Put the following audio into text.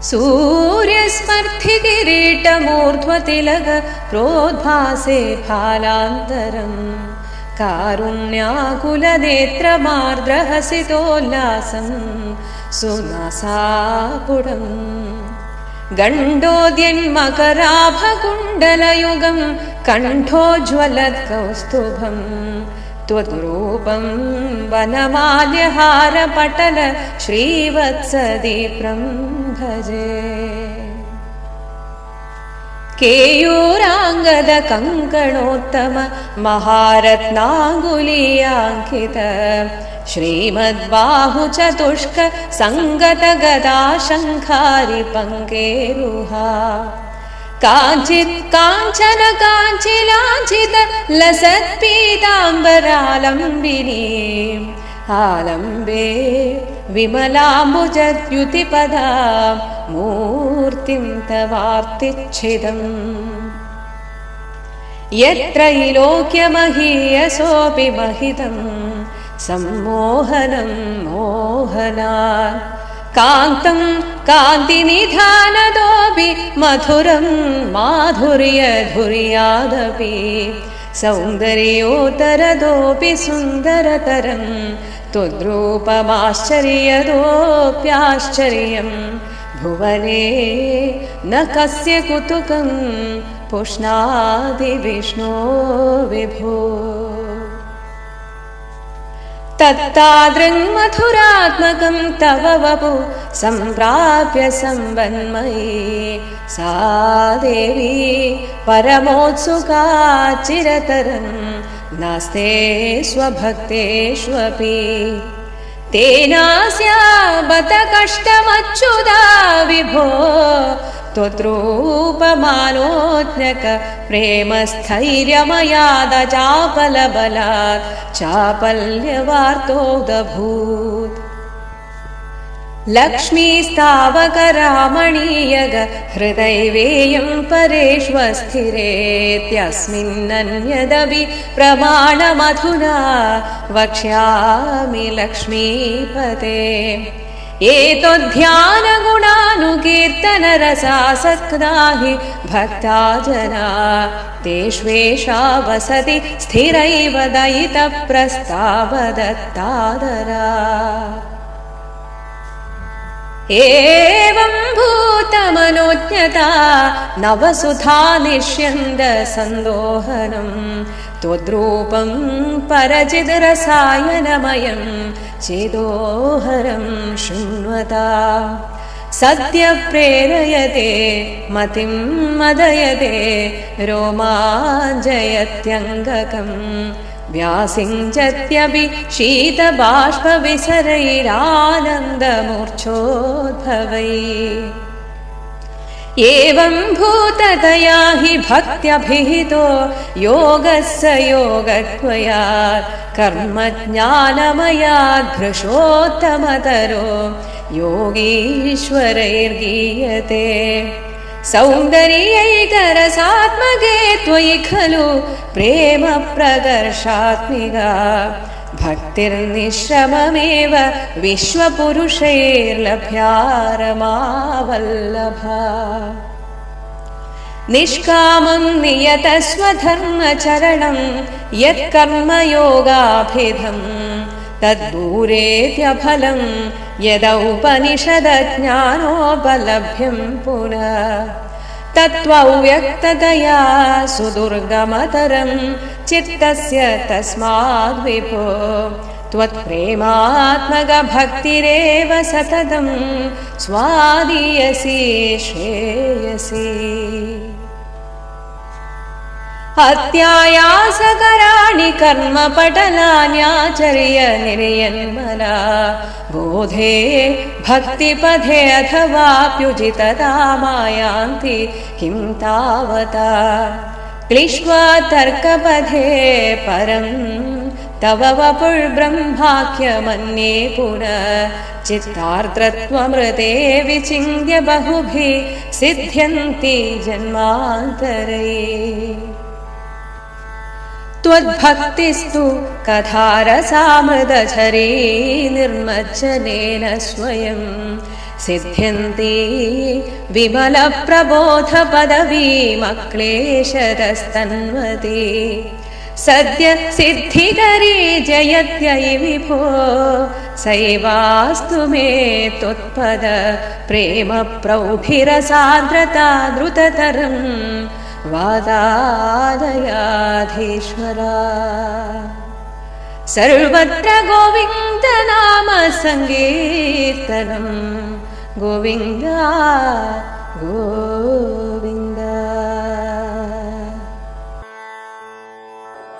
सूर्यस्पर्धिकिरीटमूर्ध्वतिलक प्रोद्भासे फालान्तरम् कारुण्याकुलनेत्रमार्द्रहसितोल्लासं सुनासापुडम् गण्डोद्यन्मकराभकुण्डलयुगं कण्ठोज्ज्वलत्कौस्तुभम् त्वद्रूपं वनमाल्यहारपटल श्रीवत्सदीप्रं भजे। केयूराङ्गदकङ्कणोत्तम महारत्नाङ्गुलीयाङ्कित श्रीमद्बाहुचतुष्क सङ्गतगदाशङ्खारि पङ्केरुहा काञ्चित् काञ्चन काञ्चिलाञ्चित लसत्पीताम्बरालम्बिनी आलम्बे विमलाम्बुजद्युतिपदा मूर्तिं तवार्तिच्छिदम् यत्रैलोक्यमहीयसोऽपि महितं सम्मोहनं मोहनात् कान्तं कान्तिनिधानदोऽपि मधुरं माधुर्यधुर्यादपि सौन्दर्योत्तरदोऽपि सुन्दरतरं त्वद्रूपमाश्चर्यदोऽप्याश्चर्यं भुवने न कस्य कुतुकं पुष्णाति विष्णो विभो। तत्तादृङ्मधुरात्मकं तव वपु सम्प्राप्य संवन्मयी सा देवी परमोत्सुका चिरतरं नास्ते स्वभक्तेष्वपि तेनास्या बत कष्टमच्युता विभो त्वद्रूपमानोज्ञक प्रेमस्थैर्यमयाद चापलबलात् चापल्यवार्तोदभूत् लक्ष्मीस्तावकरामणीयग हृदैवेयं परेष्वस्थिरेत्यस्मिन्नन्यदपि प्रमाणमधुना वक्ष्यामि लक्ष्मीपते। एतद्ध्यानगुणानुकीर्तनरसासक्ता हि भक्ता जना तेष्वेषा वसति स्थिरैव दयितप्रस्तावदत्तादरा। एवं भूतमनोज्ञता नवसुधा निष्यन्द सन्दोहनं त्वद्रूपं परचिद्रसायनमयं चिदोहरं शृण्वता सद्य प्रेरयते मतिं मदयते रोमाञ्जयत्यङ्गकं व्यासिञ्चत्यपि शीतबाष्पविसरैरानन्दमूर्च्छोद्भवैः। एवं भूततया हि भक्त्यभिहितो योगस्य योगत्वयात् कर्मज्ञानमयात् भृशोत्तमतरो योगीश्वरैर्गीयते। सौन्दर्यैकरसात्मके त्वयि खलु प्रेम प्रकर्षात्मिका भक्तिर्निश्रममेव विश्वपुरुषैर्लभ्या रमावल्लभा। निष्कामं नियतस्वधर्मचरणं यत्कर्मयोगाभिधं तद्दूरेत्यफलं यदौपनिषदज्ञानोपलभ्यं पुनः तत्त्वव्यक्ततया सुदुर्गमतरं चित्तस्य तस्माद् विभो त्वत्प्रेमात्मकभक्तिरेव सततं स्वादीयसी श्रेयसी। अत्यायासकराणि कर्मपटलान्याचर्य निर्यन्मला बोधे भक्तिपथे अथवाप्युजितता मायान्ति किं तावता क्लिश्वा तर्कपथे परं तव वपुर्ब्रह्माख्यमन्ये पुनः चित्तार्द्रत्वमृते विचिन्त्य बहुभिः सिद्ध्यन्ति जन्मान्तरैः। त्वद्भक्तिस्तु कथारसामृतझरी निर्मज्जनेन स्वयं सिद्ध्यन्ति विमलप्रबोधपदवीमक्लेशतस्तन्वते सद्य सिद्धिकरी जयत्ययि विभो सैवास्तु मे त्वत्पद प्रेम प्रौढिरसान्द्रता द्रुततरं वादादयाधीश्वरा सर्वत्र गोविन्द नाम सङ्कीर्तनं गोविन्द गोविन्द।